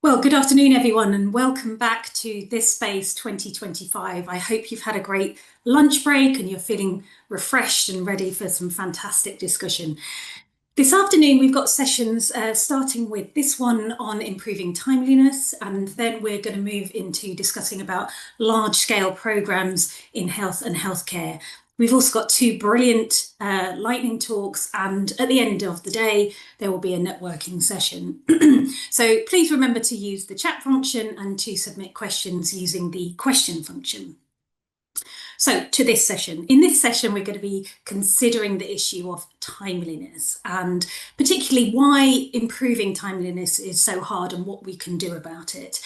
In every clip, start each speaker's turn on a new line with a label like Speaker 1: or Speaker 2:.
Speaker 1: Well, good afternoon, everyone, and welcome back to This Space 2025. I hope you've had a great lunch break and you're feeling refreshed and ready for some fantastic discussion. This afternoon, we've got sessions starting with this one on improving timeliness, and then we're going to move into discussing about large-scale programs in health and healthcare. We've also got two brilliant lightning talks, and at the end of the day, there will be a networking session. So please remember to use the chat function and to submit questions using the question function. So to this session. In this session, we're going to be considering the issue of timeliness and particularly why improving timeliness is so hard and what we can do about it.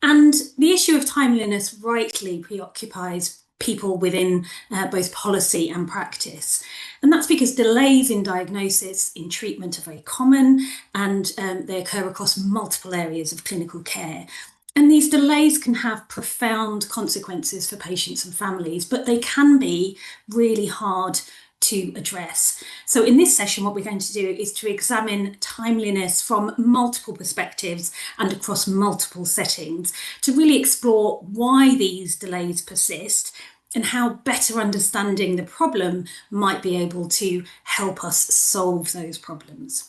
Speaker 1: And the issue of timeliness rightly preoccupies people within both policy and practice. And that's because delays in diagnosis, in treatment are very common, and they occur across multiple areas of clinical care. And these delays can have profound consequences for patients and families, but they can be really hard to address. So in this session, what we're going to do is to examine timeliness from multiple perspectives and across multiple settings to really explore why these delays persist and how better understanding the problem might be able to help us solve those problems.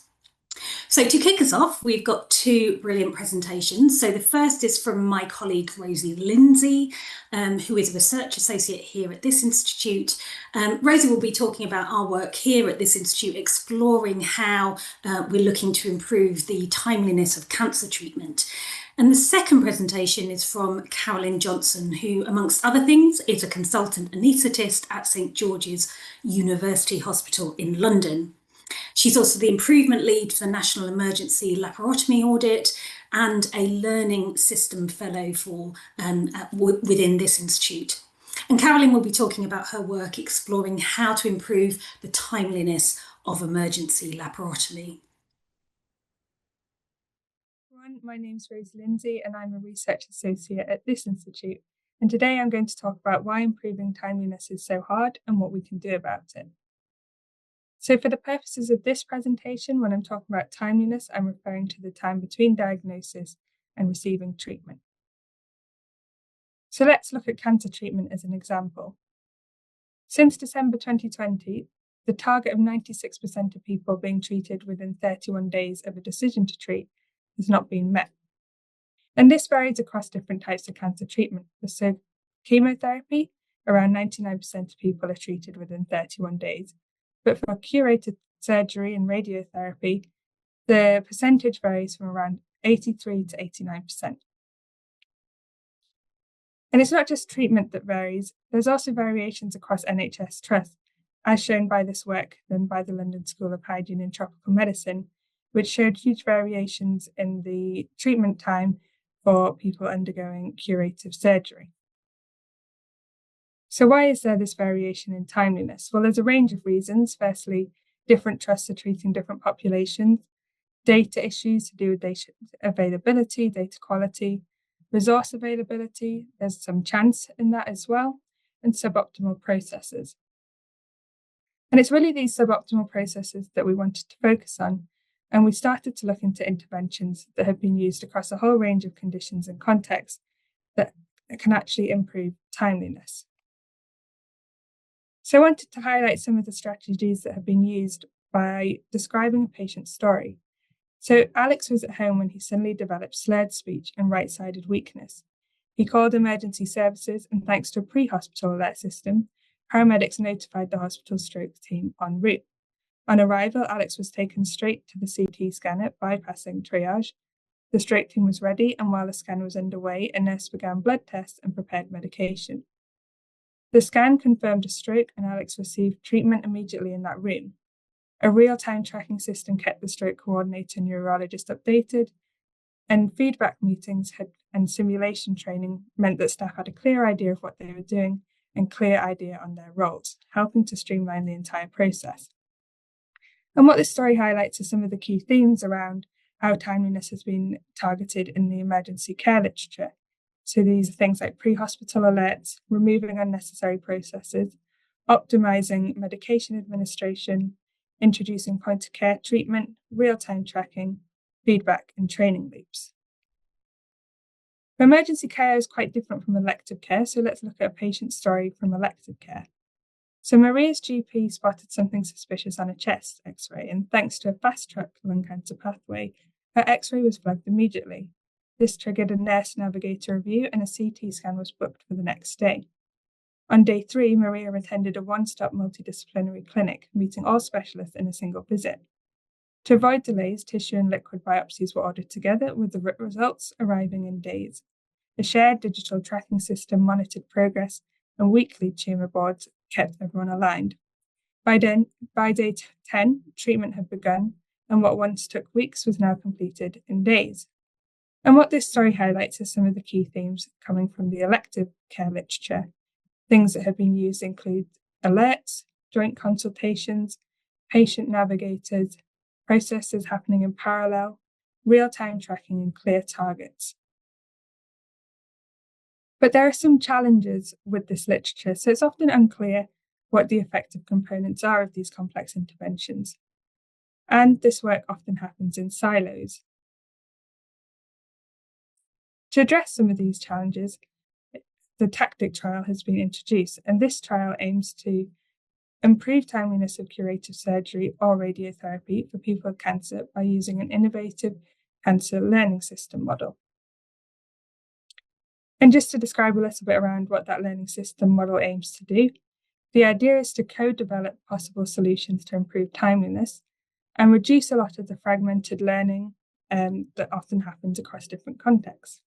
Speaker 1: So to kick us off, we've got two brilliant presentations. So the first is from my colleague, Rosie Lindsay, who is a research associate here at this institute. Rosie will be talking about our work here at this institute, exploring how we're looking to improve the timeliness of cancer treatment. And the second presentation is from Carolyn Johnston, who, amongst other things, is a consultant anaesthetist at St George's University Hospital in London. She's also the improvement lead for the National Emergency Laparotomy Audit and a learning system fellow for within this institute. And Carolyn will be talking about her work exploring how to improve the timeliness of emergency laparotomy.
Speaker 2: My name's Rosie Lindsay and I'm a research associate at this institute. And today I'm going to talk about why improving timeliness is so hard and what we can do about it. So for the purposes of this presentation, when I'm talking about timeliness, I'm referring to the time between diagnosis and receiving treatment. So let's look at cancer treatment as an example. Since December 2020, the target of 96% of people being treated within 31 days of a decision to treat has not been met. And this varies across different types of cancer treatment. So chemotherapy, around 99% of people are treated within 31 days. But for curative surgery and radiotherapy, the percentage varies from around 83 to 89%. And it's not just treatment that varies, there's also variations across NHS trusts, as shown by this work done by the London School of Hygiene and Tropical Medicine, which showed huge variations in the treatment time for people undergoing curative surgery. So why is there this variation in timeliness? Well, there's a range of reasons. Firstly, different trusts are treating different populations, data issues to do with data availability, data quality, resource availability, there's some chance in that as well, and suboptimal processes. And it's really these suboptimal processes that we wanted to focus on, and we started to look into interventions that have been used across a whole range of conditions and contexts that can actually improve timeliness. So I wanted to highlight some of the strategies that have been used by describing a patient's story. So Alex was at home when he suddenly developed slurred speech and right-sided weakness. He called emergency services, and thanks to a pre-hospital alert system, paramedics notified the hospital stroke team en route. On arrival, Alex was taken straight to the CT scanner, bypassing triage. The stroke team was ready, and while the scan was underway, a nurse began blood tests and prepared medication. The scan confirmed a stroke, and Alex received treatment immediately in that room. A real-time tracking system kept the stroke coordinator and neurologist updated, and feedback meetings and simulation training meant that staff had a clear idea of what they were doing and clear idea on their roles, helping to streamline the entire process. And what this story highlights are some of the key themes around how timeliness has been targeted in the emergency care literature. So these are things like pre-hospital alerts, removing unnecessary processes, optimizing medication administration, introducing point-of-care treatment, real-time tracking, feedback, and training loops. Emergency care is quite different from elective care, so let's look at a patient's story from elective care. So Maria's GP spotted something suspicious on a chest x-ray, and thanks to a fast-track lung cancer pathway, her x-ray was flagged immediately. This triggered a nurse navigator review, and a CT scan was booked for the next day. On day 3, Maria attended a one-stop multidisciplinary clinic, meeting all specialists in a single visit. To avoid delays, tissue and liquid biopsies were ordered together, with the results arriving in days. A shared digital tracking system monitored progress, and weekly tumour boards kept everyone aligned. By day 10, treatment had begun, and what once took weeks was now completed in days. And what this story highlights are some of the key themes coming from the elective care literature. Things that have been used include alerts, joint consultations, patient navigators, processes happening in parallel, real-time tracking, and clear targets. But there are some challenges with this literature, so it's often unclear what the effective components are of these complex interventions. And this work often happens in silos. To address some of these challenges, the tactic trial has been introduced, and this trial aims to improve timeliness of curative surgery or radiotherapy for people with cancer by using an innovative cancer learning system model. And just to describe a little bit around what that learning system model aims to do, the idea is to co-develop possible solutions to improve timeliness and reduce a lot of the fragmented learning that often happens across different contexts.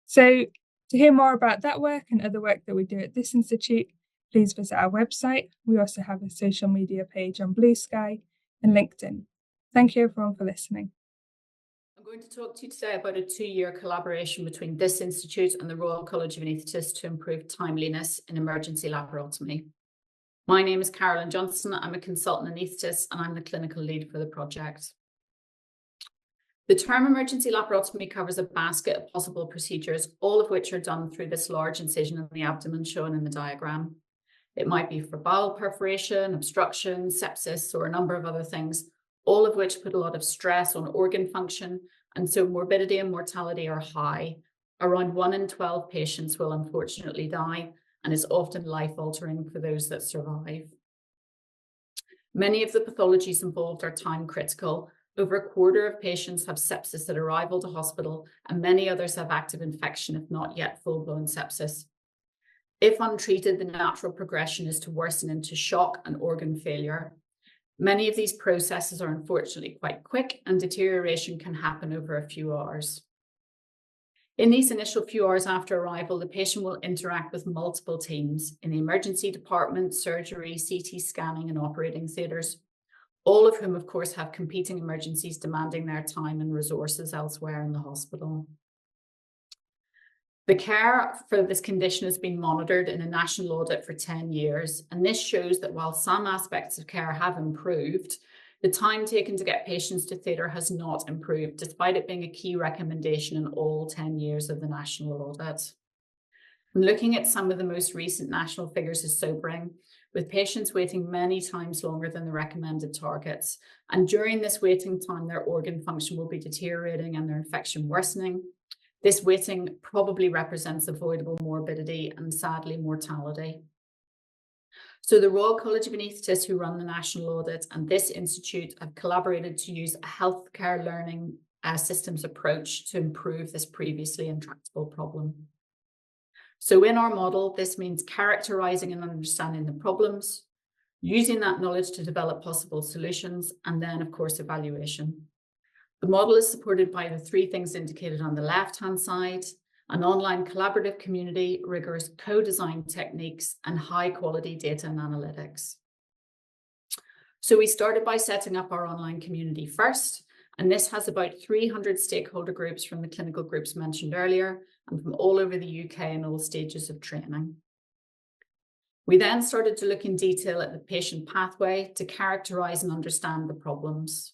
Speaker 2: So to hear more about that work and other work that we do at this institute, please visit our website. We also have a social media page on Blue Sky and LinkedIn. Thank you everyone for listening.
Speaker 3: I'm going to talk to you today about a 2-year collaboration between this institute and the Royal College of Anaesthetists to improve timeliness in emergency laparotomy. My name is Carolyn Johnston. I'm a consultant anaesthetist and I'm the clinical lead for the project. The term emergency laparotomy covers a basket of possible procedures, all of which are done through this large incision in the abdomen shown in the diagram. It might be for bowel perforation, obstruction, sepsis, or a number of other things, all of which put a lot of stress on organ function, and so morbidity and mortality are high. Around 1 in 12 patients will unfortunately die, and is often life-altering for those that survive. Many of the pathologies involved are time critical. Over a quarter of patients have sepsis at arrival to hospital, and many others have active infection, if not yet full-blown sepsis. If untreated, the natural progression is to worsen into shock and organ failure. Many of these processes are unfortunately quite quick, and deterioration can happen over a few hours. In these initial few hours after arrival, the patient will interact with multiple teams in the emergency department, surgery, CT scanning, and operating theatres, all of whom, of course, have competing emergencies demanding their time and resources elsewhere in the hospital. The care for this condition has been monitored in a national audit for 10 years, and this shows that while some aspects of care have improved, the time taken to get patients to theatre has not improved, despite it being a key recommendation in all 10 years of the national audit. And looking at some of the most recent national figures is sobering, with patients waiting many times longer than the recommended targets. And during this waiting time, their organ function will be deteriorating and their infection worsening. This waiting probably represents avoidable morbidity and sadly mortality. So the Royal College of Anaesthetists, who run the national audit, and this institute have collaborated to use a healthcare learning systems approach to improve this previously intractable problem. So in our model, this means characterizing and understanding the problems, using that knowledge to develop possible solutions, and then, of course, evaluation. The model is supported by the 3 things indicated on the left-hand side: an online collaborative community, rigorous co-design techniques, and high-quality data and analytics. So we started by setting up our online community first, and this has about 300 stakeholder groups from the clinical groups mentioned earlier, and from all over the UK and all stages of training. We then started to look in detail at the patient pathway to characterize and understand the problems.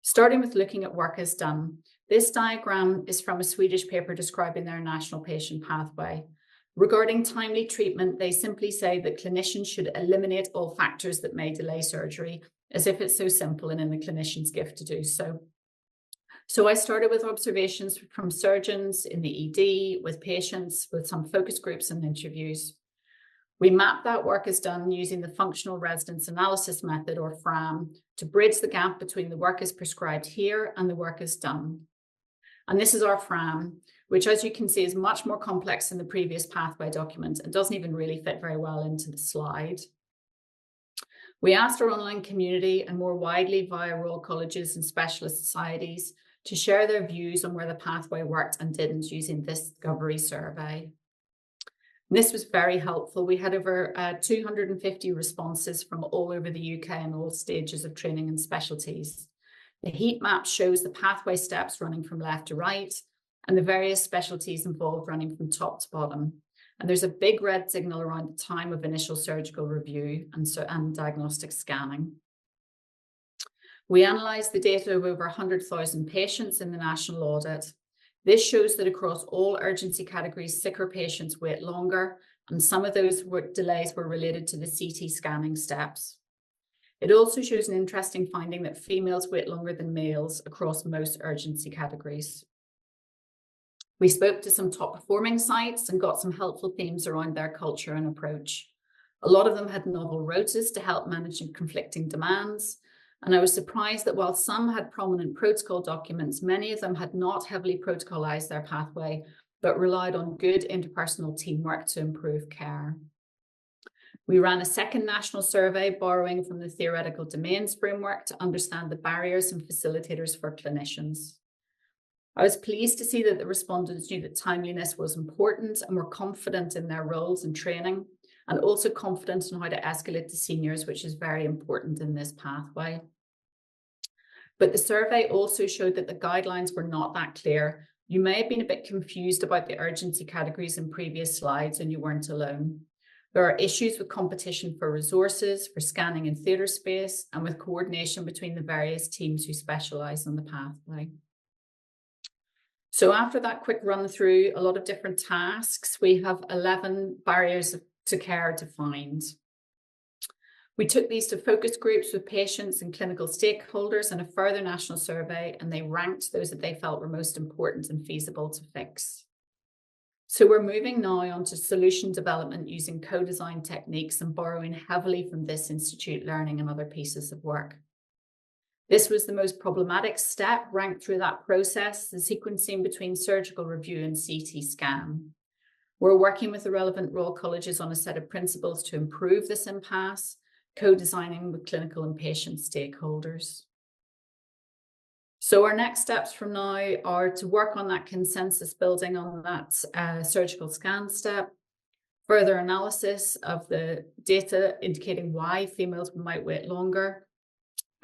Speaker 3: Starting with looking at work as done, this diagram is from a Swedish paper describing their national patient pathway. Regarding timely treatment, they simply say that clinicians should eliminate all factors that may delay surgery, as if it's so simple and in the clinician's gift to do so. So I started with observations from surgeons in the ED, with patients, with some focus groups and interviews. We mapped that work as done using the functional residence analysis method, or FRAM, to bridge the gap between the work as prescribed here and the work as done. And this is our FRAM, which, as you can see, is much more complex than the previous pathway document and doesn't even really fit very well into the slide. We asked our online community, and more widely via Royal Colleges and specialist societies, to share their views on where the pathway worked and didn't using this discovery survey. And this was very helpful. We had over 250 responses from all over the UK and all stages of training and specialties. The heat map shows the pathway steps running from left to right, and the various specialties involved running from top to bottom. And there's a big red signal around the time of initial surgical review and diagnostic scanning. We analysed the data of over 100,000 patients in the national audit. This shows that across all urgency categories, sicker patients wait longer, and some of those delays were related to the CT scanning steps. It also shows an interesting finding that females wait longer than males across most urgency categories. We spoke to some top performing sites and got some helpful themes around their culture and approach. A lot of them had novel rotas to help manage conflicting demands. And I was surprised that while some had prominent protocol documents, many of them had not heavily protocolized their pathway, but relied on good interpersonal teamwork to improve care. We ran a second national survey borrowing from the theoretical domains framework to understand the barriers and facilitators for clinicians. I was pleased to see that the respondents knew that timeliness was important and were confident in their roles and training, and also confident in how to escalate to seniors, which is very important in this pathway. But the survey also showed that the guidelines were not that clear. You may have been a bit confused about the urgency categories in previous slides, and you weren't alone. There are issues with competition for resources, for scanning and theatre space, and with coordination between the various teams who specialise on the pathway. So after that quick run through a lot of different tasks, we have 11 barriers to care defined. We took these to focus groups with patients and clinical stakeholders and a further national survey, and they ranked those that they felt were most important and feasible to fix. So we're moving now on to solution development using co-design techniques and borrowing heavily from this institute learning and other pieces of work. This was the most problematic step, ranked through that process, the sequencing between surgical review and CT scan. We're working with the relevant Royal Colleges on a set of principles to improve this impasse, co-designing with clinical and patient stakeholders. So our next steps from now are to work on that consensus building on that surgical scan step, further analysis of the data indicating why females might wait longer,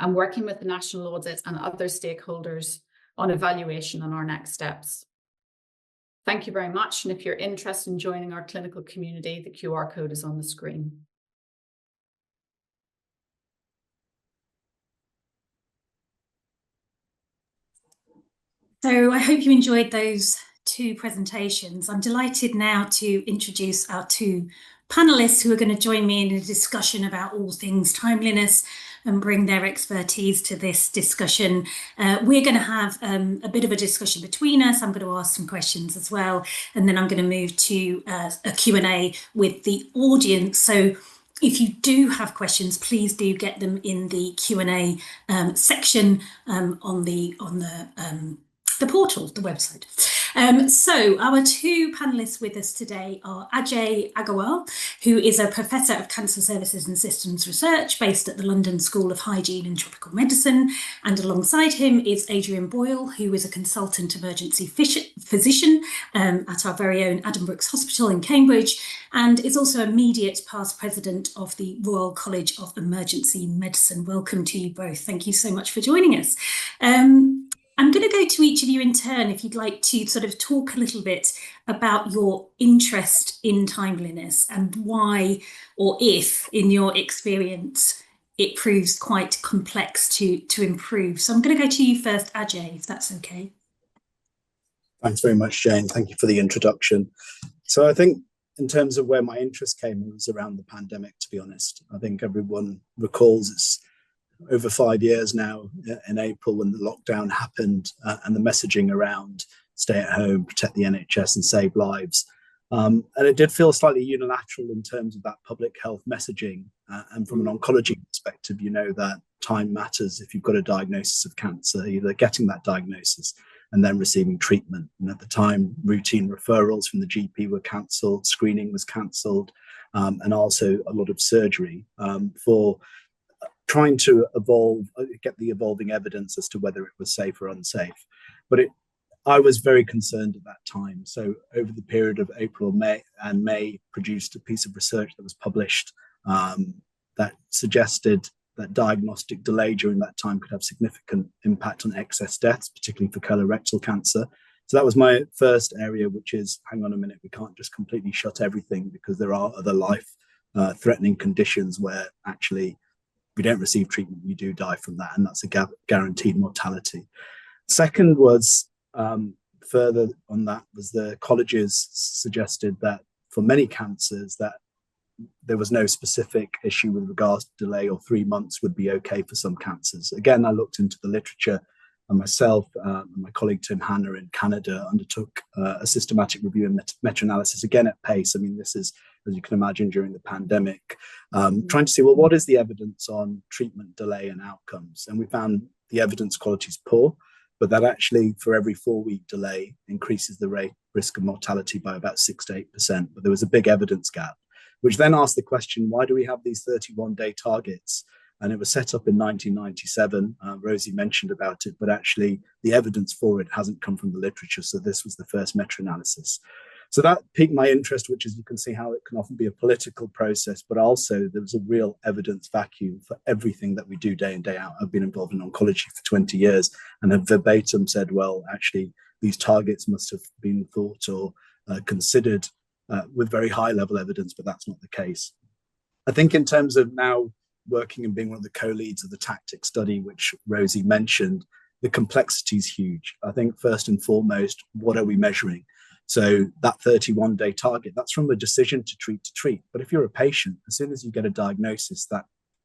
Speaker 3: and working with the national audit and other stakeholders on evaluation on our next steps. Thank you very much. And if you're interested in joining our clinical community, the QR code is on the screen.
Speaker 1: So I hope you enjoyed those two presentations. I'm delighted now to introduce our two panellists who are going to join me in a discussion about all things timeliness and bring their expertise to this discussion. We're going to have a bit of a discussion between us. I'm going to ask some questions as well, and then I'm going to move to a Q&A with the audience. So if you do have questions, please do get them in the Q&A section on the portal, the website. So our two panellists with us today are Ajay Aggarwal, who is a Professor of Cancer Services and Systems Research based at the London School of Hygiene and Tropical Medicine. And alongside him is Adrian Boyle, who is a consultant emergency physician at our very own Addenbrooke's Hospital in Cambridge, and is also immediate past president of the Royal College of Emergency Medicine. Welcome to you both. Thank you so much for joining us. I'm going to go to each of you in turn if you'd like to sort of talk a little bit about your interest in timeliness and why, or if, in your experience, it proves quite complex to improve. So I'm going to go to you first, Ajay, if that's okay.
Speaker 4: Thanks very much, Jane. Thank you for the introduction. So I think in terms of where my interest came, it was around the pandemic, to be honest. I think everyone recalls it's over 5 years now in April when the lockdown happened, and the messaging around stay at home, protect the NHS and save lives. And it did feel slightly unilateral in terms of that public health messaging. And from an oncology perspective, you know that time matters if you've got a diagnosis of cancer, either getting that diagnosis and then receiving treatment. And at the time, routine referrals from the GP were cancelled, screening was cancelled, and also a lot of surgery for trying to get the evolving evidence as to whether it was safe or unsafe. But I was very concerned at that time. So over the period of April, May produced a piece of research that was published that suggested that diagnostic delay during that time could have significant impact on excess deaths, particularly for colorectal cancer. So that was my first area, which is, hang on a minute, we can't just completely shut everything because there are other life-threatening conditions where actually, if you don't receive treatment, you do die from that, and that's a guaranteed mortality. Second was, further on that, was the colleges suggested that for many cancers that there was no specific issue with regards to delay, or 3 months would be okay for some cancers. Again, I looked into the literature, and myself and my colleague Tim Hanna in Canada undertook a systematic review and meta-analysis, again at pace. I mean, this is, as you can imagine, during the pandemic, trying to see, well, what is the evidence on treatment delay and outcomes? And we found the evidence quality is poor, but that actually for every 4-week delay increases the risk of mortality by about 6 to 8%. But there was a big evidence gap, which then asked the question, why do we have these 31-day targets? And it was set up in 1997. Rosie mentioned about it, but actually the evidence for it hasn't come from the literature. So this was the first meta-analysis. So that piqued my interest, which is, you can see how it can often be a political process, but also there was a real evidence vacuum for everything that we do day in, day out. I've been involved in oncology for 20 years and have verbatim said, well, actually, these targets must have been thought or considered with very high level evidence, but that's not the case. I think in terms of now working and being one of the co-leads of the tactic study, which Rosie mentioned, the complexity is huge. I think first and foremost, what are we measuring? So that 31-day target, that's from a decision to treat. But if you're a patient, as soon as you get a diagnosis, that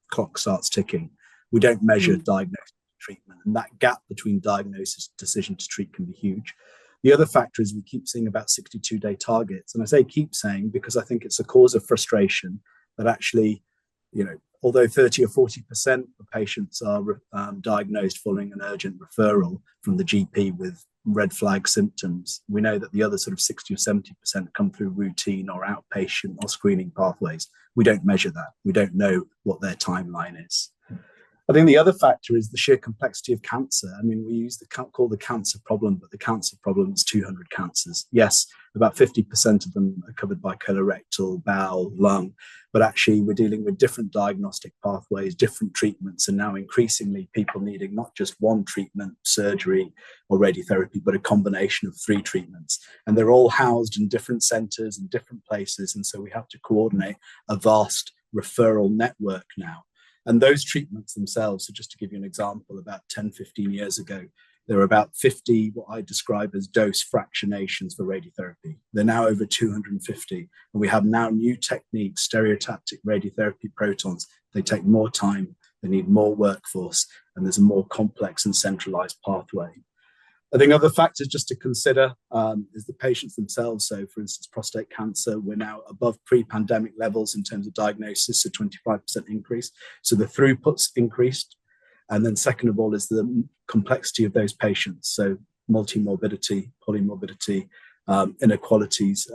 Speaker 4: clock starts ticking. We don't measure diagnosis to treatment. And that gap between diagnosis and decision to treat can be huge. The other factor is we keep seeing about 62-day targets. And I say keep saying because I think it's a cause of frustration that actually, you know, although 30 or 40% of patients are diagnosed following an urgent referral from the GP with red flag symptoms, we know that the other sort of 60 or 70% come through routine or outpatient or screening pathways. We don't measure that. We don't know what their timeline is. I think the other factor is the sheer complexity of cancer. I mean, we call the cancer problem, but the cancer problem is 200 cancers. Yes, about 50% of them are covered by colorectal, bowel, lung, but actually we're dealing with different diagnostic pathways, different treatments, and now increasingly people needing not just one treatment, surgery or radiotherapy, but a combination of 3 treatments. And they're all housed in different centers and different places. And so we have to coordinate a vast referral network now. And those treatments themselves, so just to give you an example, about 10, 15 years ago, there were about 50, what I describe as dose fractionations for radiotherapy. They're now over 250. And we have now new techniques, stereotactic radiotherapy protons. They take more time, they need more workforce, and there's a more complex and centralized pathway. I think other factors just to consider is the patients themselves. So for instance, prostate cancer, we're now above pre-pandemic levels in terms of diagnosis, a 25% increase. So the throughput's increased. And then second of all is the complexity of those patients. So multimorbidity, polymorbidity, inequalities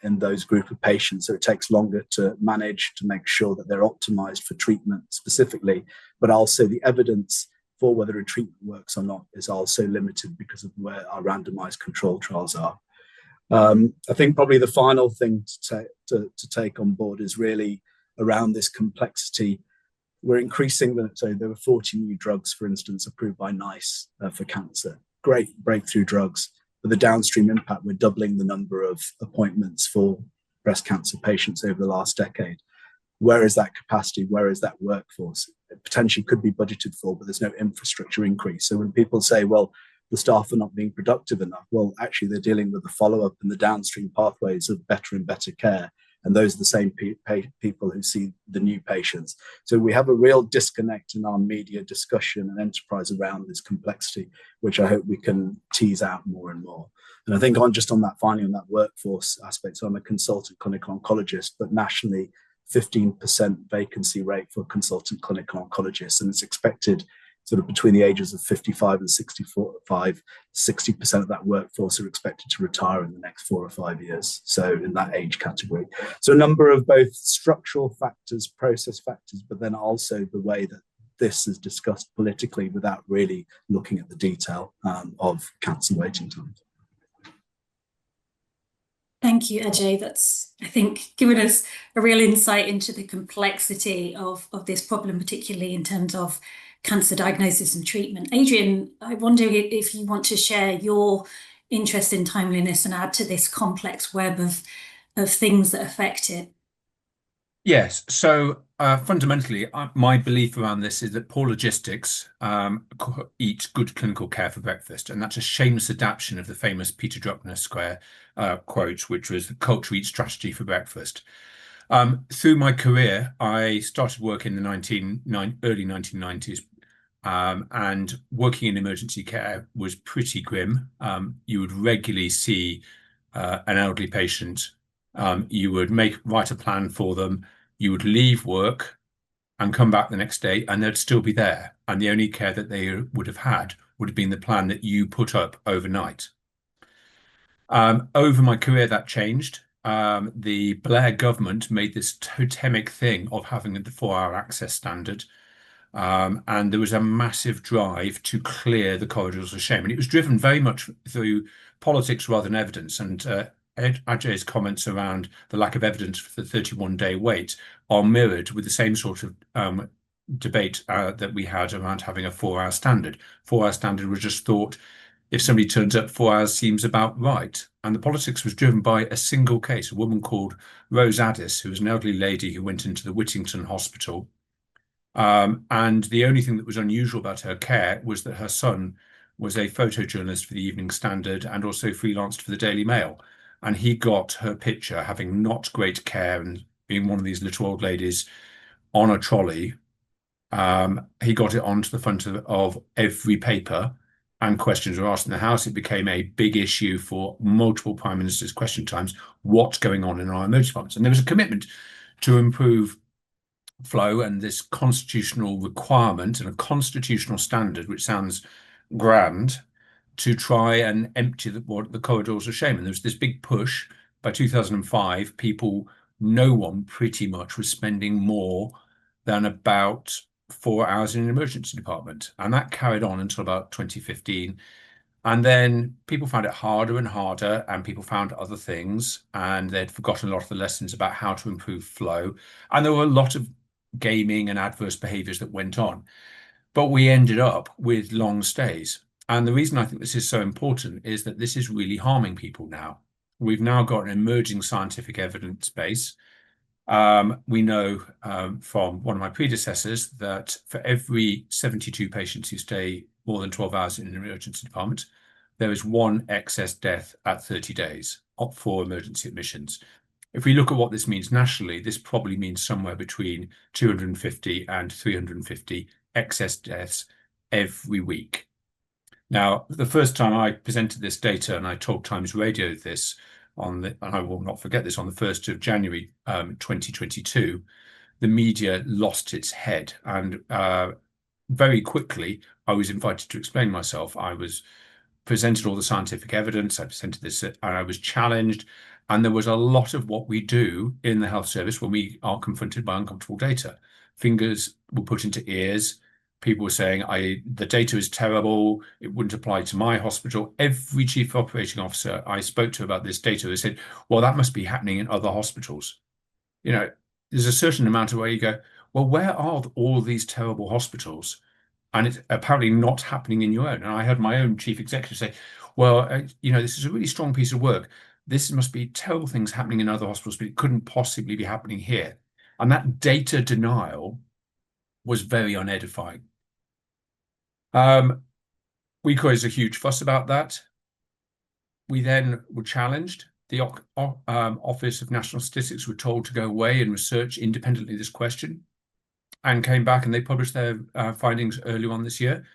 Speaker 4: in those group of patients. So it takes longer to manage, to make sure that they're optimized for treatment specifically, but also the evidence for whether a treatment works or not is also limited because of where our randomized control trials are. I think probably the final thing to take on board is really around this complexity. We're increasing so there were 40 new drugs, for instance, approved by NICE for cancer. Great breakthrough drugs, but the downstream impact, we're doubling the number of appointments for breast cancer patients over the last decade. Where is that capacity? Where is that workforce? It potentially could be budgeted for, but there's no infrastructure increase. So when people say, well, the staff are not being productive enough, well, actually they're dealing with the follow-up and the downstream pathways of better and better care. and those are the same people who see the new patients. So we have a real disconnect in our media discussion and enterprise around this complexity, which I hope we can tease out more and more. And I think on that, finally, on that workforce aspect, so I'm a consultant clinical oncologist, but nationally 15% vacancy rate for consultant clinical oncologists, and it's expected sort of between the ages of 55 and 65, 60% of that workforce are expected to retire in the next 4 or 5 years. So in that age category. So a number of both structural factors, process factors, but then also the way that this is discussed politically without really looking at the detail of cancer waiting times.
Speaker 1: Thank you, Ajay. That's, I think, given us a real insight into the complexity of this problem, particularly in terms of cancer diagnosis and treatment. Adrian, I wonder if you want to share your interest in timeliness and add to this complex web of things that affect it.
Speaker 5: Yes. So fundamentally, my belief around this is that poor logistics eats good clinical care for breakfast. And that's a shameless adaptation of the famous Peter Drucker Square quote, which was the culture eats strategy for breakfast. Through my career, I started work in the early 1990s. And working in emergency care was pretty grim. You would regularly see an elderly patient. You would write a plan for them. You would leave work and come back the next day, and they'd still be there. And the only care that they would have had would have been the plan that you put up overnight. Over my career, that changed. The Blair government made this totemic thing of having the 4-hour access standard. And there was a massive drive to clear the corridors of shame. And it was driven very much through politics rather than evidence. And Ajay's comments around the lack of evidence for the 31-day wait are mirrored with the same sort of debate that we had around having a 4-hour standard. 4-hour standard was just thought, if somebody turns up, 4 hours seems about right. And the politics was driven by a single case, a woman called Rosie, who was an elderly lady who went into the Whittington Hospital. And the only thing that was unusual about her care was that her son was a photojournalist for the Evening Standard and also freelanced for the Daily Mail. And he got her picture, having not great care and being one of these little old ladies on a trolley. He got it onto the front of every paper, and questions were asked in the House. It became a big issue for multiple Prime Minister's question times. What's going on in our emergency departments? And there was a commitment to improve flow and this constitutional requirement and a constitutional standard, which sounds grand, to try and empty the corridors of shame. And there was this big push. By 2005, no one pretty much was spending more than about 4 hours in an emergency department. And that carried on until about 2015. And then people found it harder and harder, and people found other things, and they'd forgotten a lot of the lessons about how to improve flow. And there were a lot of gaming and adverse behaviors that went on. But we ended up with long stays. And the reason I think this is so important is that this is really harming people now. We've now got an emerging scientific evidence base. We know from one of my predecessors that for every 72 patients who stay more than 12 hours in an emergency department, there is one excess death at 30 days for emergency admissions. If we look at what this means nationally, this probably means somewhere between 250 and 350 excess deaths every week. Now, the first time I presented this data, and I told Times Radio this, and I will not forget this, on the 1st of January 2022, the media lost its head. And very quickly, I was invited to explain myself. I was presented all the scientific evidence. I presented this, and I was challenged. And there was a lot of what we do in the health service when we are confronted by uncomfortable data. Fingers were put into ears. People were saying, the data is terrible. It wouldn't apply to my hospital. Every chief operating officer I spoke to about this data, they said, well, that must be happening in other hospitals. You know, there's a certain amount of where you go, well, where are all these terrible hospitals? And it's apparently not happening in your own. And I heard my own chief executive say, well, this is a really strong piece of work. This must be terrible things happening in other hospitals, but it couldn't possibly be happening here. And that data denial was very unedifying. We caused a huge fuss about that. We then were challenged. the Office of National Statistics were told to go away and research independently this question, and came back and they published their findings early on this year,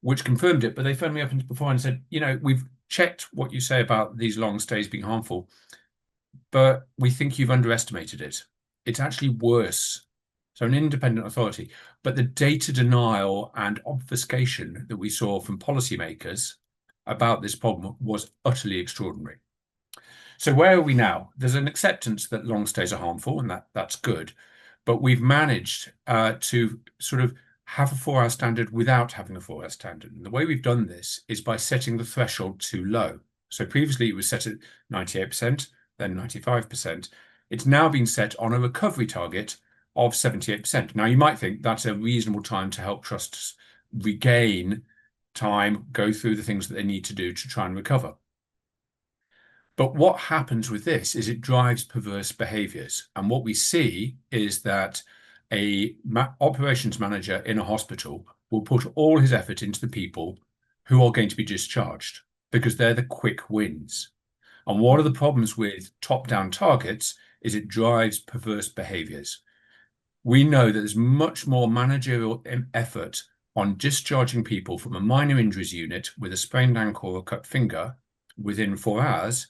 Speaker 5: which confirmed it. But they phoned me up before and said, you know, we've checked what you say about these long stays being harmful, but we think you've underestimated it. It's actually worse. So an independent authority, but the data denial and obfuscation that we saw from policymakers about this problem was utterly extraordinary. So where are we now? There's an acceptance that long stays are harmful, and that's good, but we've managed to sort of have a 4-hour standard without having a 4-hour standard. And the way we've done this is by setting the threshold too low. So previously it was set at 98%, then 95%. It's now been set on a recovery target of 78%. Now, you might think that's a reasonable time to help trusts regain time, go through the things that they need to do to try and recover. But what happens with this is it drives perverse behaviors. And what we see is that a operations manager in a hospital will put all his effort into the people who are going to be discharged because they're the quick wins. And one of the problems with top-down targets is it drives perverse behaviors. We know that there's much more managerial effort on discharging people from a minor injuries unit with a sprained ankle or a cut finger within 4 hours.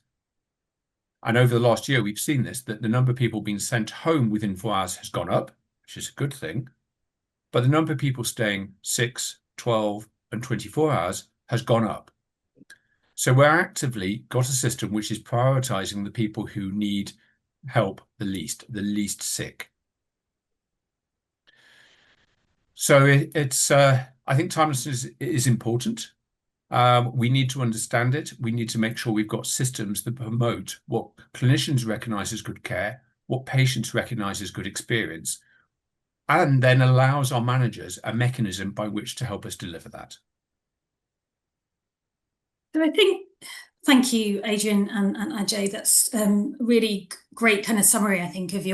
Speaker 5: And over the last year, we've seen this, that the number of people being sent home within 4 hours has gone up, which is a good thing. But the number of people staying 6, 12, and 24 hours has gone up. So we're actively got a system which is prioritizing the people who need help the least sick. So I think timelessness is important. We need to understand it. We need to make sure we've got systems that promote what clinicians recognize as good care, what patients recognize as good experience, and then allows our managers a mechanism by which to help us deliver that.
Speaker 1: So I think, thank you, Adrian and Ajay. That's really great kind of summary, I think, of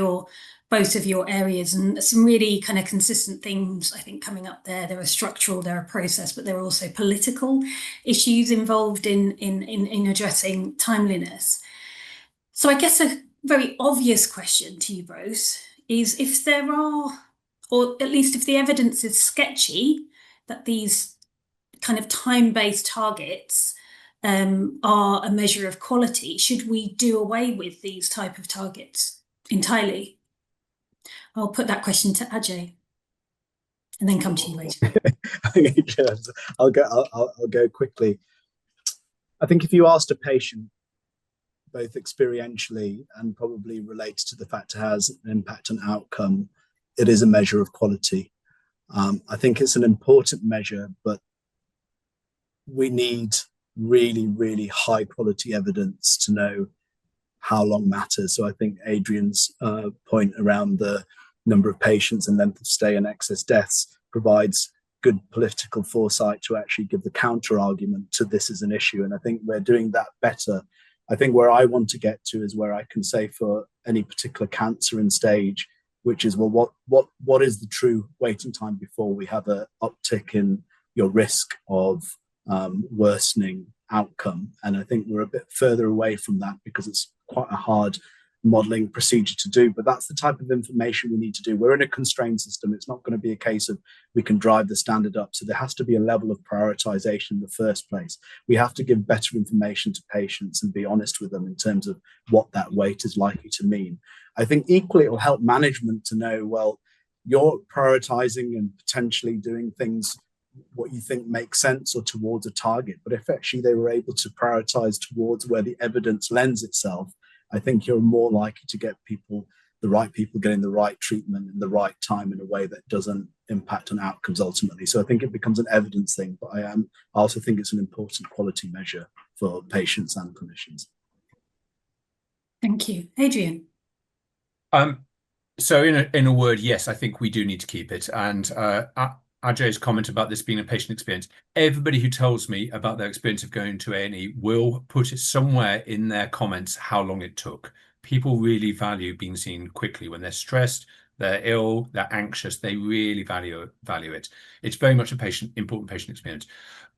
Speaker 1: both of your areas, and some really kind of consistent themes, I think, coming up there. There are structural, there are process, but there are also political issues involved in addressing timeliness. So I guess a very obvious question to you both is if there are, or at least if the evidence is sketchy, that these kind of time-based targets are a measure of quality, should we do away with these type of targets entirely? I'll put that question to Ajay and then come to you, Adrian.
Speaker 4: I'll go quickly. I think if you asked a patient, both experientially and probably related to the fact it has an impact on outcome, it is a measure of quality. I think it's an important measure, but we need really, really high quality evidence to know how long matters. So I think Adrian's point around the number of patients and length of stay and excess deaths provides good political foresight to actually give the counter argument to this as an issue. And I think we're doing that better. I think where I want to get to is where I can say for any particular cancer in stage, which is, well, what is the true waiting time before we have an uptick in your risk of worsening outcome? And I think we're a bit further away from that because it's quite a hard modeling procedure to do, but that's the type of information we need to do. We're in a constrained system. It's not going to be a case of we can drive the standard up. So there has to be a level of prioritization in the first place. We have to give better information to patients and be honest with them in terms of what that wait is likely to mean. I think equally it will help management to know, well, you're prioritizing and potentially doing things what you think makes sense or towards a target, but if actually they were able to prioritize towards where the evidence lends itself, I think you're more likely to get the right people getting the right treatment in the right time in a way that doesn't impact on outcomes ultimately. So I think it becomes an evidence thing, but I also think it's an important quality measure for patients and clinicians.
Speaker 1: Thank you. Adrian.
Speaker 5: So in a word, yes, I think we do need to keep it. And Ajay's comment about this being a patient experience, everybody who tells me about their experience of going to A&E will put it somewhere in their comments how long it took. People really value being seen quickly when they're stressed, they're ill, they're anxious. They really value it. It's very much a important patient experience.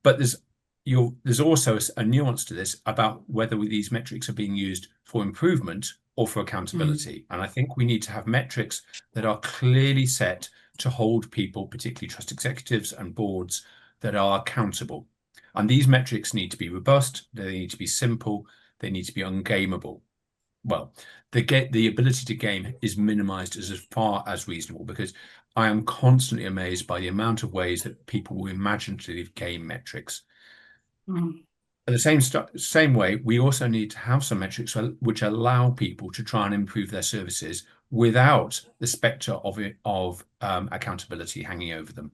Speaker 5: But there's there's also a nuance to this about whether these metrics are being used for improvement or for accountability. And I think we need to have metrics that are clearly set to hold people, particularly trust executives and boards, that are accountable. And these metrics need to be robust, they need to be simple, they need to be ungameable. Well, the ability to game is minimized as far as reasonable, because I am constantly amazed by the amount of ways that people will imaginatively game metrics. In the same way, we also need to have some metrics which allow people to try and improve their services without the spectre of accountability hanging over them.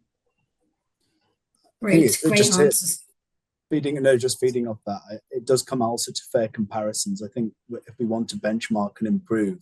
Speaker 1: Great answers.
Speaker 4: Just feeding off that, it does come also to fair comparisons. I think if we want to benchmark and improve,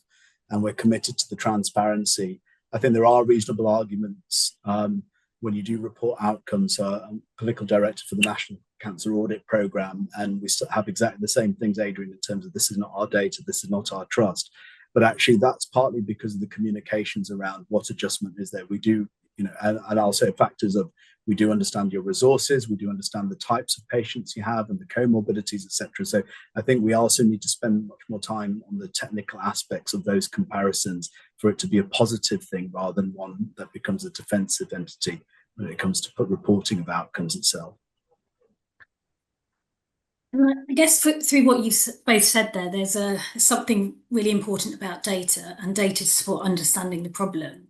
Speaker 4: and we're committed to the transparency, I think there are reasonable arguments when you do report outcomes. I'm political director for the National Cancer Audit Programme, and we still have exactly the same things, Adrian, in terms of this is not our data, this is not our trust. But actually, that's partly because of the communications around what adjustment is there. We do, and I'll say factors of, we do understand your resources, we do understand the types of patients you have and the comorbidities, etc. So I think we also need to spend much more time on the technical aspects of those comparisons for it to be a positive thing rather than one that becomes a defensive entity when it comes to reporting of outcomes itself.
Speaker 1: I guess through what you've both said there, there's something really important about data and data to support understanding the problem.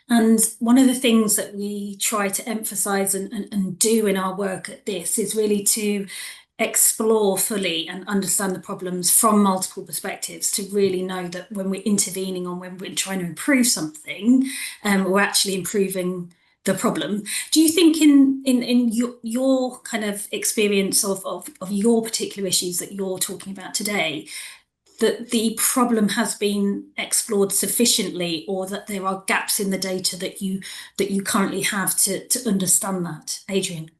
Speaker 1: And one of the things that we try to emphasize and do in our work at this is really to explore fully and understand the problems from multiple perspectives, to really know that when we're intervening or when we're trying to improve something, we're actually improving the problem. Do you think in your kind of experience of your particular issues that you're talking about today, that the problem has been explored sufficiently, or that there are gaps in the data that you currently have to understand that, Adrian?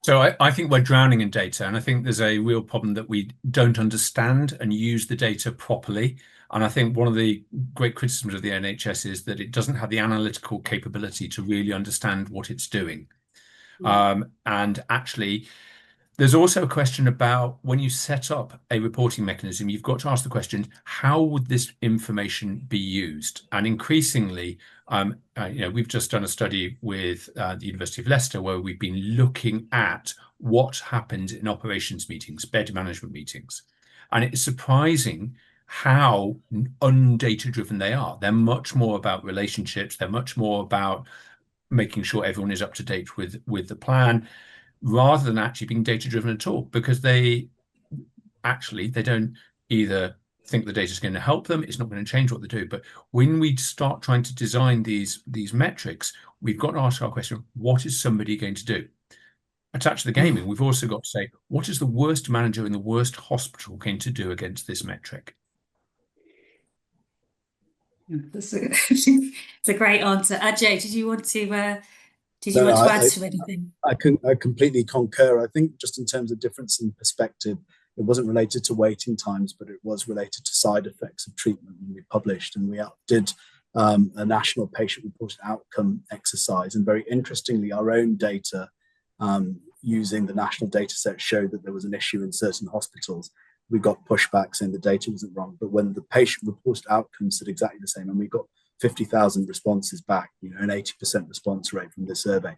Speaker 5: So I think we're drowning in data, and I think there's a real problem that we don't understand and use the data properly. And I think one of the great criticisms of the NHS is that it doesn't have the analytical capability to really understand what it's doing. And actually, there's also a question about when you set up a reporting mechanism, you've got to ask the question, how would this information be used? And increasingly, we've just done a study with the University of Leicester where we've been looking at what happened in operations meetings, bed management meetings. And it's surprising how undata driven they are. They're much more about relationships. They're much more about making sure everyone is up to date with the plan, rather than actually being data driven at all, because they don't either think the data is going to help them, it's not going to change what they do. But when we start trying to design these metrics, we've got to ask our question, what is somebody going to do? Attached to the gaming, we've also got to say, what is the worst manager in the worst hospital going to do against this metric?
Speaker 1: It's a great answer. Ajay, did you want to add to anything?
Speaker 4: I completely concur. I think just in terms of difference in perspective, it wasn't related to waiting times, but it was related to side effects of treatment when we published. And we did a national patient reported outcome exercise. And very interestingly, our own data using the national data set showed that there was an issue in certain hospitals. We got pushback saying the data wasn't wrong. But when the patient reported outcomes said exactly the same, and we got 50,000 responses back, an 80% response rate from the survey,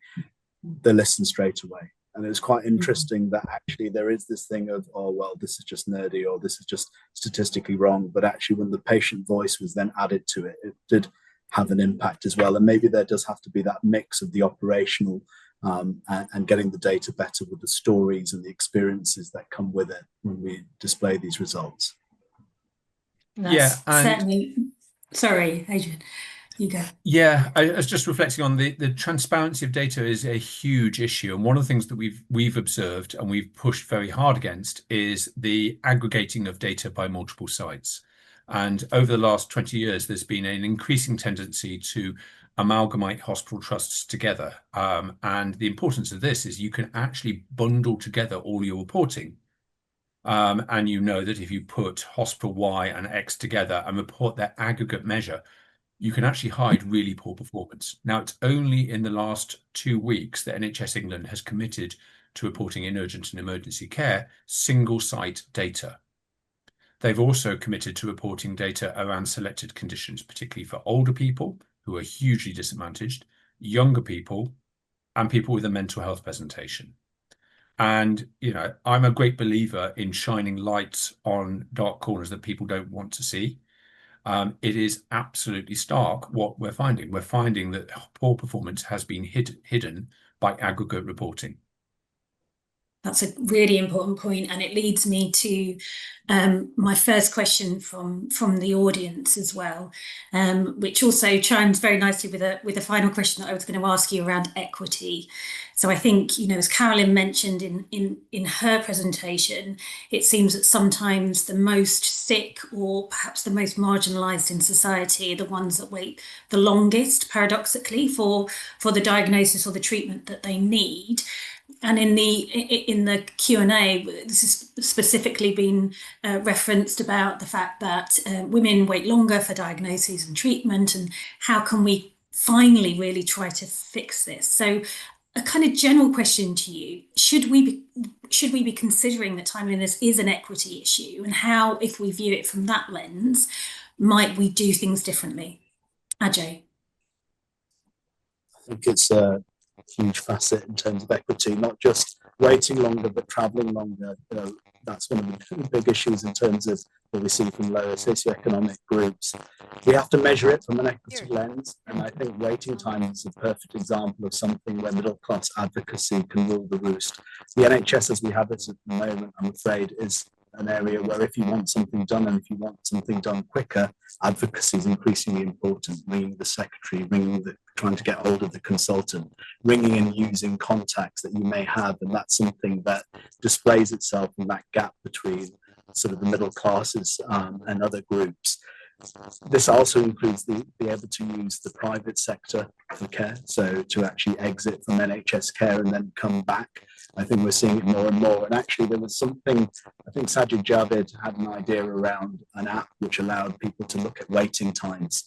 Speaker 4: they listened straight away. And it was quite interesting that actually there is this thing of, oh, well, this is just nerdy, or this is just statistically wrong. But actually when the patient voice was then added to it, it did have an impact as well. And maybe there does have to be that mix of the operational and getting the data better with the stories and the experiences that come with it when we display these results.
Speaker 1: Certainly. Sorry, Adrian, you go.
Speaker 5: Yeah, I was just reflecting on the transparency of data is a huge issue. And one of the things that we've observed and we've pushed very hard against is the aggregating of data by multiple sites. And over the last 20 years, there's been an increasing tendency to amalgamate hospital trusts together. And the importance of this is you can actually bundle together all your reporting. And you know that if you put hospital Y and X together and report their aggregate measure, you can actually hide really poor performance. Now, it's only in the last 2 weeks that NHS England has committed to reporting in urgent and emergency care single site data. They've also committed to reporting data around selected conditions, particularly for older people who are hugely disadvantaged, younger people, and people with a mental health presentation. And, you know, I'm a great believer in shining lights on dark corners that people don't want to see. It is absolutely stark what we're finding. We're finding that poor performance has been hidden by aggregate reporting.
Speaker 1: That's a really important point, and it leads me to my first question from the audience as well, which also chimes very nicely with a final question that I was going to ask you around equity. So I think, you know, as Carolyn mentioned in her presentation, it seems that sometimes the most sick or perhaps the most marginalised in society are the ones that wait the longest, paradoxically, for the diagnosis or the treatment that they need. And in the Q&A, this has specifically been referenced about the fact that women wait longer for diagnoses and treatment, and how can we finally really try to fix this? So a kind of general question to you, should we be considering that timeliness is an equity issue, and how, if we view it from that lens, might we do things differently? Ajay.
Speaker 4: I think it's a huge facet in terms of equity, not just waiting longer, but travelling longer. You know, that's one of the big issues in terms of what we see from lower socioeconomic groups. We have to measure it from an equity lens, and I think waiting time is a perfect example of something where middle class advocacy can rule the roost. The NHS as we have it at the moment, I'm afraid, is an area where if you want something done and if you want something done quicker, advocacy is increasingly important. Ringing the secretary, trying to get hold of the consultant, ringing and using contacts that you may have, and that's something that displays itself in that gap between sort of the middle classes and other groups. This also includes be able to use the private sector for care, so to actually exit from NHS care and then come back. I think we're seeing it more and more. And actually there was something, I think Sajid Javid had an idea around an app which allowed people to look at waiting times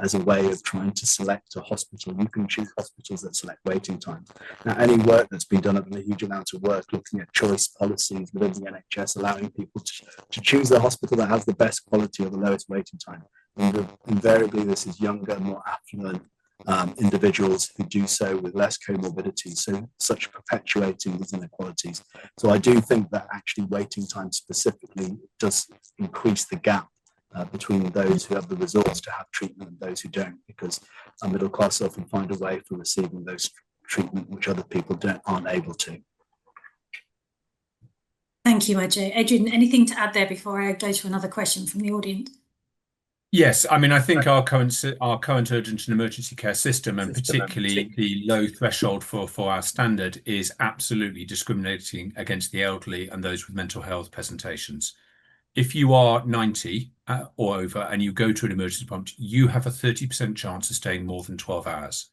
Speaker 4: as a way of trying to select a hospital. You can choose hospitals that select waiting times. Now, any work that's been done, a huge amount of work looking at choice policies within the NHS, allowing people to choose the hospital that has the best quality or the lowest waiting time. And invariably, this is younger, more affluent individuals who do so with less comorbidities, so such perpetuating these inequalities. So I do think that actually waiting time specifically does increase the gap between those who have the resource to have treatment and those who don't, because our middle class often find a way for receiving those treatment which other people aren't able to.
Speaker 1: Thank you, Ajay. Adrian, anything to add there before I go to another question from the audience?
Speaker 5: Yes, I mean, I think our current urgent and emergency care system, and particularly the low threshold for our standard, is absolutely discriminating against the elderly and those with mental health presentations. If you are 90 or over and you go to an emergency department, you have a 30% chance of staying more than 12 hours.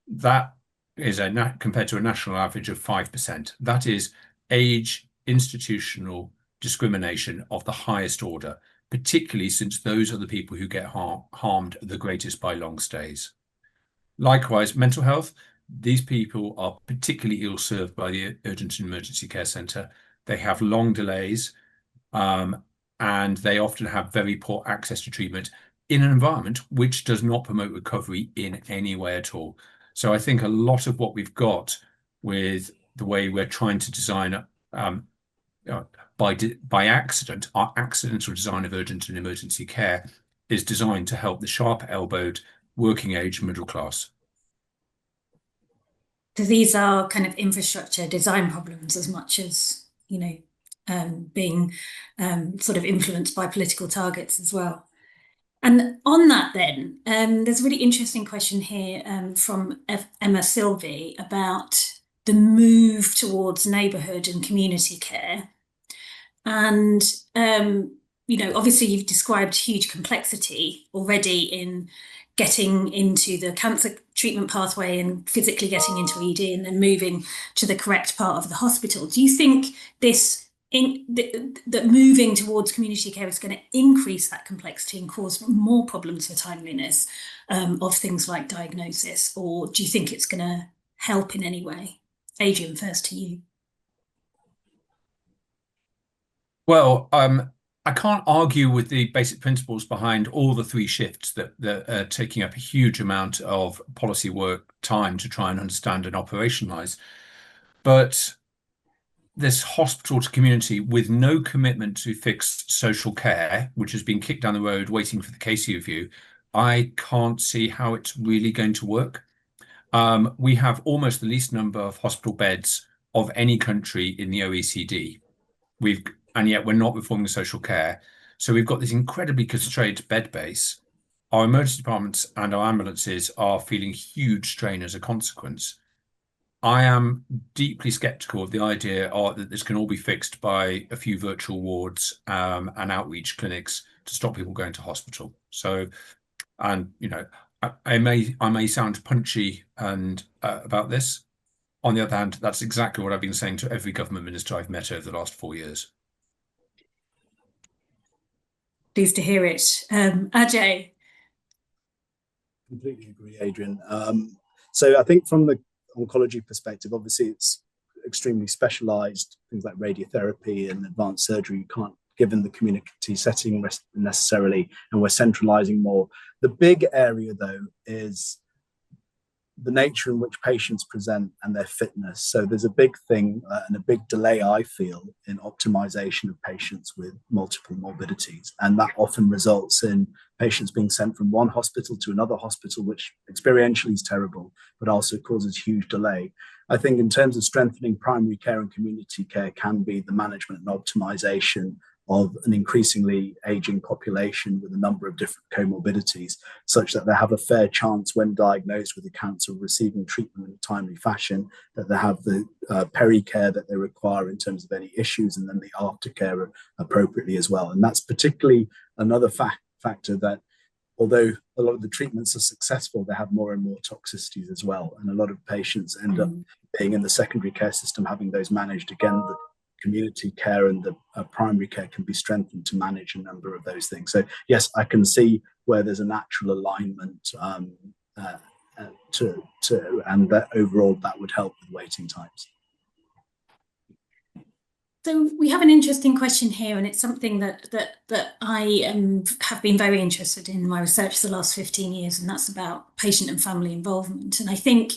Speaker 5: That is compared to a national average of 5%. That is age institutional discrimination of the highest order, particularly since those are the people who get harmed the greatest by long stays. Likewise, mental health, these people are particularly ill-served by the urgent and emergency care centre. They have long delays, and they often have very poor access to treatment in an environment which does not promote recovery in any way at all. So I think a lot of what we've got with the way we're trying to design by accident, our accidental design of urgent and emergency care is designed to help the sharp-elbowed working age middle class.
Speaker 1: So these are kind of infrastructure design problems as much as, you know, being sort of influenced by political targets as well. And on that then, there's a really interesting question here from Emma Sylvie about the move towards neighbourhood and community care. And, you know, obviously you've described huge complexity already in getting into the cancer treatment pathway and physically getting into ED and then moving to the correct part of the hospital. Do you think that moving towards community care is going to increase that complexity and cause more problems for timeliness of things like diagnosis, or do you think it's going to help in any way? Adrian, first to you.
Speaker 5: Well, I can't argue with the basic principles behind all the three shifts that are taking up a huge amount of policy work time to try and understand and operationalize. But this hospital to community with no commitment to fixed social care, which has been kicked down the road waiting for the case review, I can't see how it's really going to work. We have almost the least number of hospital beds of any country in the OECD. And yet we're not reforming social care. So we've got this incredibly constrained bed base. Our emergency departments and our ambulances are feeling huge strain as a consequence. I am deeply skeptical of the idea that this can all be fixed by a few virtual wards and outreach clinics to stop people going to hospital. So, and you know, I may sound punchy and about this. On the other hand, that's exactly what I've been saying to every government minister I've met over the last 4 years.
Speaker 1: Pleased to hear it. Ajay.
Speaker 4: Completely agree, Adrian. So I think from the oncology perspective, obviously it's extremely specialized, things like radiotherapy and advanced surgery you can't give in the community setting necessarily, and we're centralizing more. The big area though is the nature in which patients present and their fitness. So there's a big thing and a big delay, I feel, in optimization of patients with multiple morbidities. And that often results in patients being sent from one hospital to another hospital, which experientially is terrible, but also causes huge delay. I think in terms of strengthening primary care and community care can be the management and optimization of an increasingly aging population with a number of different comorbidities, such that they have a fair chance when diagnosed with a cancer of receiving treatment in a timely fashion, that they have the peri-care that they require in terms of any issues, and then the aftercare appropriately as well. And that's particularly another factor that, although a lot of the treatments are successful, they have more and more toxicities as well. And a lot of patients end up being in the secondary care system, having those managed. Again, the community care and the primary care can be strengthened to manage a number of those things. So yes, I can see where there's a natural alignment and that overall that would help with waiting times.
Speaker 1: So we have an interesting question here, and it's something that I have been very interested in my research for the last 15 years, and that's about patient and family involvement. And I think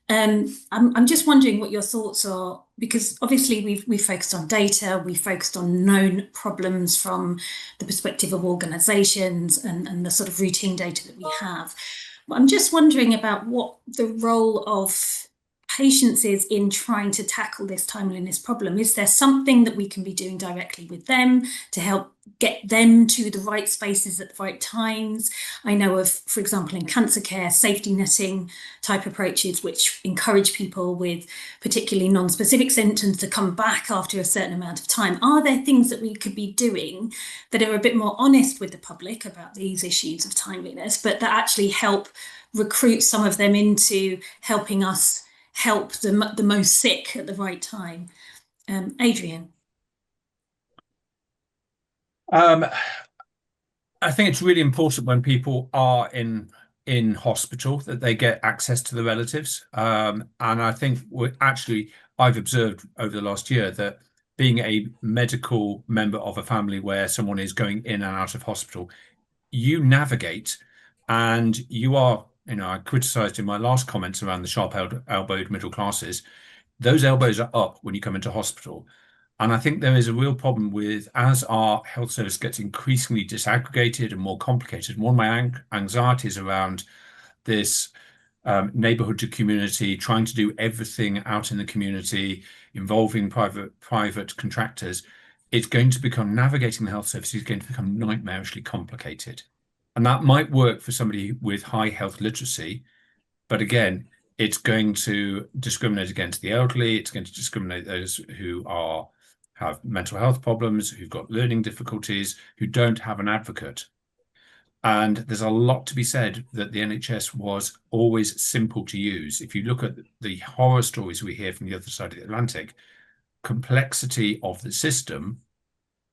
Speaker 1: I'm just wondering what your thoughts are, because obviously we've focused on data, we've focused on known problems from the perspective of organisations and the sort of routine data that we have. But I'm just wondering about what the role of patients is in trying to tackle this timeliness problem. Is there something that we can be doing directly with them to help get them to the right spaces at the right times? I know of, for example, in cancer care, safety netting type approaches, which encourage people with particularly non-specific symptoms to come back after a certain amount of time. Are there things that we could be doing that are a bit more honest with the public about these issues of timeliness, but that actually help recruit some of them into helping us help the most sick at the right time? Adrian.
Speaker 5: I think it's really important when people are in hospital that they get access to the relatives. And I think I've observed over the last year that being a medical member of a family where someone is going in and out of hospital, you navigate and you are, I criticised in my last comments around the sharp-elbowed middle classes. Those elbows are up when you come into hospital. And I think there is a real problem with, as our health service gets increasingly disaggregated and more complicated, one of my anxieties around this neighborhood to community, trying to do everything out in the community, involving private contractors, it's going to become, navigating the health service is going to become nightmarishly complicated. And that might work for somebody with high health literacy, but again, it's going to discriminate against the elderly. It's going to discriminate those who have mental health problems, who've got learning difficulties, who don't have an advocate. And there's a lot to be said that the NHS was always simple to use. If you look at the horror stories we hear from the other side of the Atlantic, complexity of the system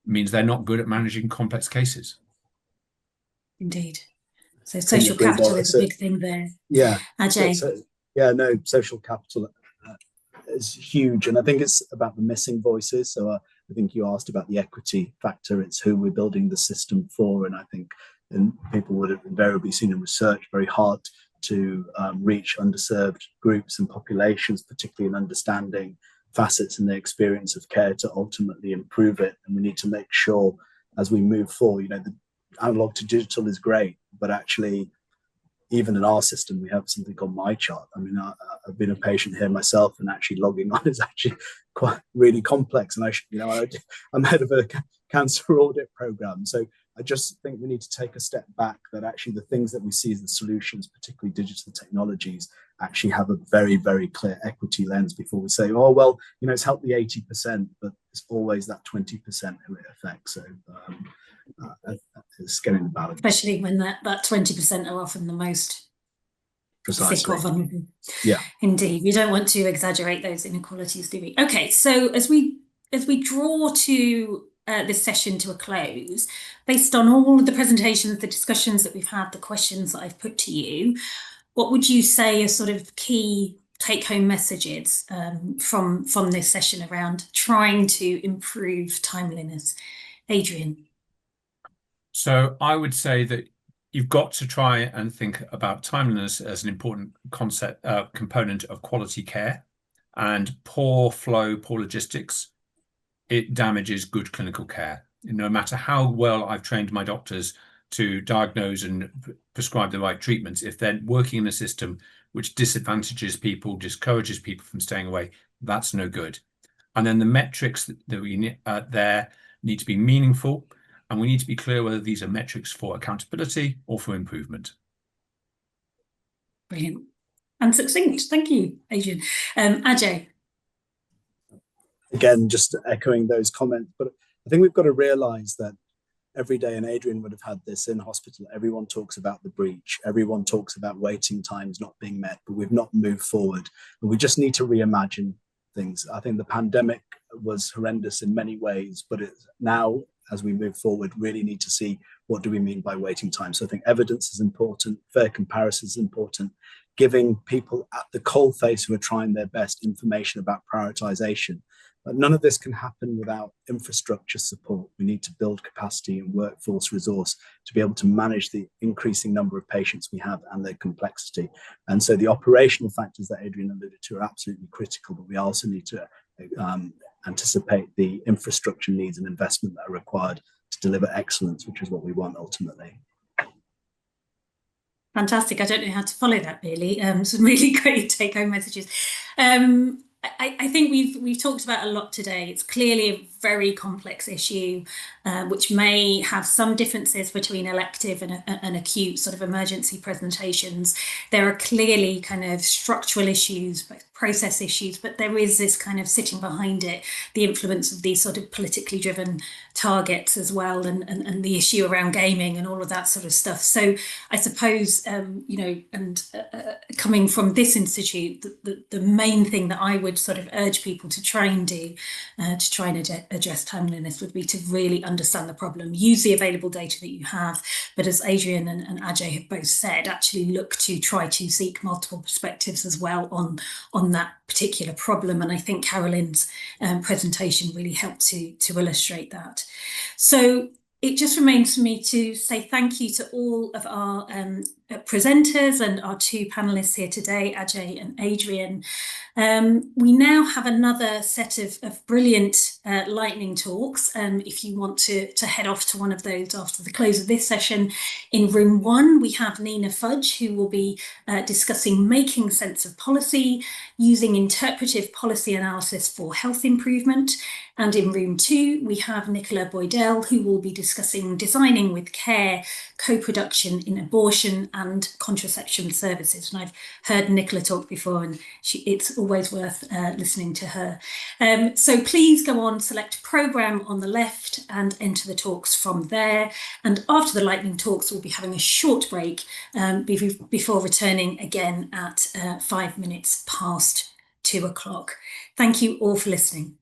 Speaker 5: means they're not good at managing complex cases.
Speaker 1: Indeed. So social capital is a big thing there.
Speaker 4: Yeah.
Speaker 1: Ajay.
Speaker 4: Social capital is huge. And I think it's about the missing voices. So I think you asked about the equity factor. It's who we're building the system for. And I think people would have invariably seen in research very hard to reach underserved groups and populations, particularly in understanding facets in the experience of care to ultimately improve it. And we need to make sure as we move forward, the analog to digital is great, but actually even in our system, we have something called My Chart. I mean, I've been a patient here myself, and actually logging on is actually quite really complex. And I'm head of a cancer audit program. So I just think we need to take a step back, that actually the things that we see as the solutions, particularly digital technologies, actually have a very, very clear equity lens before we say, oh, well, it's helped the 80%, but it's always that 20% who it affects. So it's getting the balance.
Speaker 1: Especially when that 20% are often the most sick or vulnerable.
Speaker 4: Yeah.
Speaker 1: Indeed. We don't want to exaggerate those inequalities, do we? Okay, so as we draw to this session to a close, based on all of the presentations, the discussions that we've had, the questions that I've put to you, what would you say are sort of key take-home messages from this session around trying to improve timeliness? Adrian?
Speaker 5: So I would say that you've got to try and think about timeliness as an important component of quality care, and poor flow, poor logistics, it damages good clinical care. No matter how well I've trained my doctors to diagnose and prescribe the right treatments, if they're working in a system which disadvantages people, discourages people from staying away, that's no good. And then the metrics that we need there need to be meaningful, and we need to be clear whether these are metrics for accountability or for improvement.
Speaker 1: Brilliant. And succinct. Thank you, Adrian. Ajay?
Speaker 4: Again, just echoing those comments, but I think we've got to realise that every day, and Adrian would have had this in hospital, everyone talks about the breach, everyone talks about waiting times not being met, but we've not moved forward. And we just need to reimagine things. I think the pandemic was horrendous in many ways, but now, as we move forward, really need to see what do we mean by waiting time. So I think evidence is important, fair comparison is important, giving people at the coalface who are trying their best information about prioritization. But none of this can happen without infrastructure support. We need to build capacity and workforce resource to be able to manage the increasing number of patients we have and their complexity. And so the operational factors that Adrian alluded to are absolutely critical, but we also need to anticipate the infrastructure needs and investment that are required to deliver excellence, which is what we want ultimately.
Speaker 1: Fantastic. I don't know how to follow that, really. Some really great take-home messages. I think we've talked about a lot today. It's clearly a very complex issue, which may have some differences between elective and acute sort of emergency presentations. There are clearly kind of structural issues, process issues, but there is this kind of sitting behind it, the influence of these sort of politically driven targets as well, and the issue around gaming and all of that sort of stuff. So I suppose, coming from this institute, the main thing that I would sort of urge people to try and do to try and address timeliness would be to really understand the problem, use the available data that you have, but as Adrian and Ajay have both said, actually look to try to seek multiple perspectives as well on that particular problem. And I think Carolyn's presentation really helped to illustrate that. So it just remains for me to say thank you to all of our presenters and our two panellists here today, Ajay and Adrian. We now have another set of brilliant lightning talks. If you want to head off to one of those after the close of this session, in room 1, we have Nina Fudge, who will be discussing making sense of policy, using interpretive policy analysis for health improvement. And in room 2, we have Nicola Boyle, who will be discussing designing with care, co-production in abortion and contraception services. And I've heard Nicola talk before, and it's always worth listening to her. So please go on, select programme on the left and enter the talks from there. And after the lightning talks, we'll be having a short break before returning again at 5 minutes past 2 o'clock. Thank you all for listening.